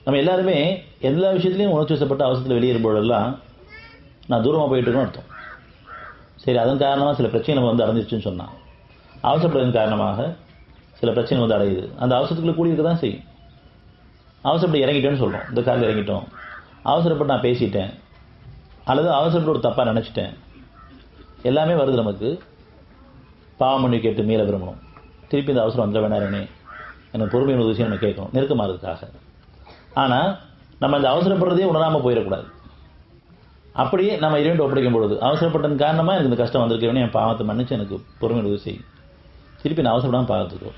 நம்ம எல்லாருமே எல்லா விஷயத்துலையும் உணர்ச்சி வசப்பட்ட அவசரத்தில் வெளியேறும்போதெல்லாம் நான் தூரமாக போயிட்டு இருக்கோன்னு அர்த்தம். சரி, அதன் காரணமாக சில பிரச்சனை நம்ம வந்து அடைஞ்சிருச்சுன்னு சொன்னால், அவசரப்படுவதன் காரணமாக சில பிரச்சனை வந்து அடையுது. அந்த அவசரத்துக்குள்ள கூடி இருக்க தான் செய்யும். அவசரப்பட்டு இறங்கிட்டேன்னு சொல்கிறோம். இந்த காரில் இறங்கிட்டோம், அவசரப்பட்டு நான் பேசிட்டேன், அல்லது அவசரப்பட்டு ஒரு தப்பாக நினச்சிட்டேன், எல்லாமே வருது. நமக்கு பாவம் பண்ணி கேட்டு மீள விரும்பணும். திருப்பி இந்த அவசரம் வந்துட வேணாரனே, எனக்கு பொறுமையான ஒரு விஷயம் நம்ம கேட்கணும், நெருக்கமாகிறதுக்காக. ஆனால் நம்ம இந்த அவசரப்படுறதே உணராமல் போயிடக்கூடாது. அப்படியே நம்ம இறைவன் ஒப்படைக்கும் பொழுது, அவசரப்பட்டதன் காரணமாக எனக்கு இந்த கஷ்டம் வந்திருக்கேன், என் பாவத்தை மன்னிச்சு எனக்கு பொறுமையான உதவி செய்யும். திருப்பி நான் அவசரப்படாமல் பார்த்துக்கோ.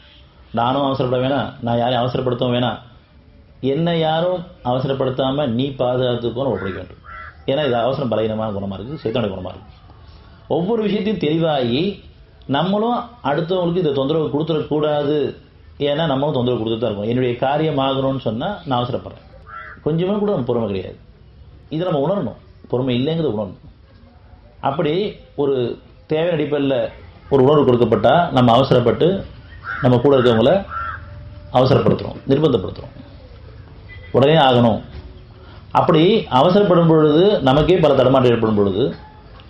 நானும் அவசரப்பட வேணாம், நான் யாரையும் அவசரப்படுத்தவும் வேணாம், என்னை யாரும் அவசரப்படுத்தாமல் நீ பாதுகாத்துக்கோன்னு ஒப்படைக்க வேண்டும். ஏன்னா இது அவசரம் பலகீனமான குணமாக இருக்குது, சைத்தானுடைய குணமாக இருக்குது. ஒவ்வொரு விஷயத்தையும் தெளிவாகி நம்மளும் அடுத்தவங்களுக்கு இதை தொந்தரவு கொடுத்துடக்கூடாது. ஏன்னா நம்மளும் தொந்தரவு கொடுத்துட்டு தான் இருக்கோம். என்னுடைய காரியம் ஆகணும்னு சொன்னால் நான் அவசரப்படுறேன், கொஞ்சமே கூட நம்ம பொறுமை கிடையாது. இதை நம்ம உணரணும், பொறுமை இல்லைங்கிறது உணரணும். அப்படி ஒரு தேவையான அடிப்படையில் ஒரு உணர்வு கொடுக்கப்பட்டால் நம்ம அவசரப்பட்டு நம்ம கூட இருக்கவங்கள அவசரப்படுத்துகிறோம், நிர்பந்தப்படுத்துகிறோம், உடனே ஆகணும். அப்படி அவசரப்படும் பொழுது நமக்கே பல தடமாற்றம் ஏற்படும் பொழுது,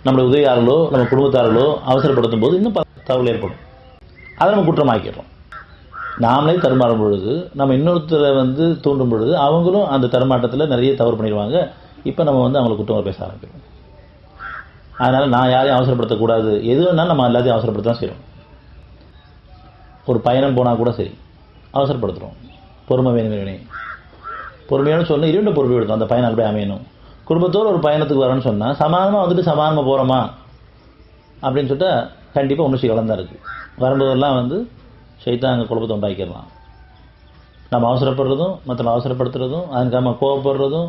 நம்மளுடைய உதவியாளர்களோ நம்ம குடும்பத்தார்களோ அவசரப்படுத்தும் போது இன்னும் பல தகவல் ஏற்படும். அதை நம்ம குற்றமாக்கிறோம். நாமளே தடுமாறும் பொழுது, நம்ம இன்னொருத்தரை வந்து தூண்டும் பொழுது அவங்களும் அந்த தடுமாற்றத்தில் நிறைய தவறு பண்ணிடுவாங்க. இப்போ நம்ம வந்து அவங்களை குற்றமாக பேச ஆரம்பிக்கிறோம். அதனால் நான் யாரையும் அவசரப்படுத்தக்கூடாது. எது வேணாலும் நம்ம எல்லாத்தையும் அவசரப்படுத்த தான் செய்கிறோம். ஒரு பயணம் போனால் கூட சரி அவசரப்படுத்துகிறோம். பொறுமை வேணும். பொறுமையான சொன்னால் இரண்டு பொறுமை எடுத்தோம், அந்த பயணம் அப்படியே அமையணும். குடும்பத்தோடு ஒரு பயணத்துக்கு வரேன்னு சொன்னால் சமாதானமாக வந்துட்டு சமாதானமாக போகிறோமா அப்படின்னு சொல்லிட்டு கண்டிப்பாக உணர்ச்சி கலந்தான் இருக்குது. வரும்போதெல்லாம் வந்து சைத்தான் அங்கே குழப்பத்தை உண்டாக்கிடலாம். நம்ம அவசரப்படுறதும், மற்றவங்க அவசரப்படுத்துறதும், அதுக்காக கோவப்படுறதும்,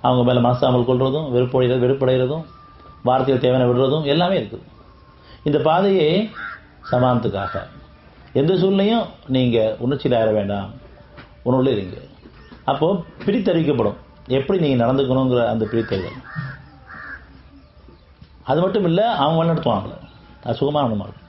அவங்க மேலே மனசாமல் கொள்றதும், வெறுப்படைகிறதும், வார்த்தையில் தேவையான விடுறதும் எல்லாமே இருக்குது. இந்த பாதையே சமாதானத்துக்காக. எந்த சூழ்நிலையும் நீங்கள் உணர்ச்சியில் ஆயிட வேண்டாம், உணர்வுல இருங்க. அப்போது பிரித்தறிவிக்கப்படும் எப்படி நீங்கள் நடந்துக்கணுங்கிற அந்த பிரித்தறிதல். அது மட்டும் இல்லை, அவங்க வழிநடத்துவாங்க, அது சுகமான இருக்கும்.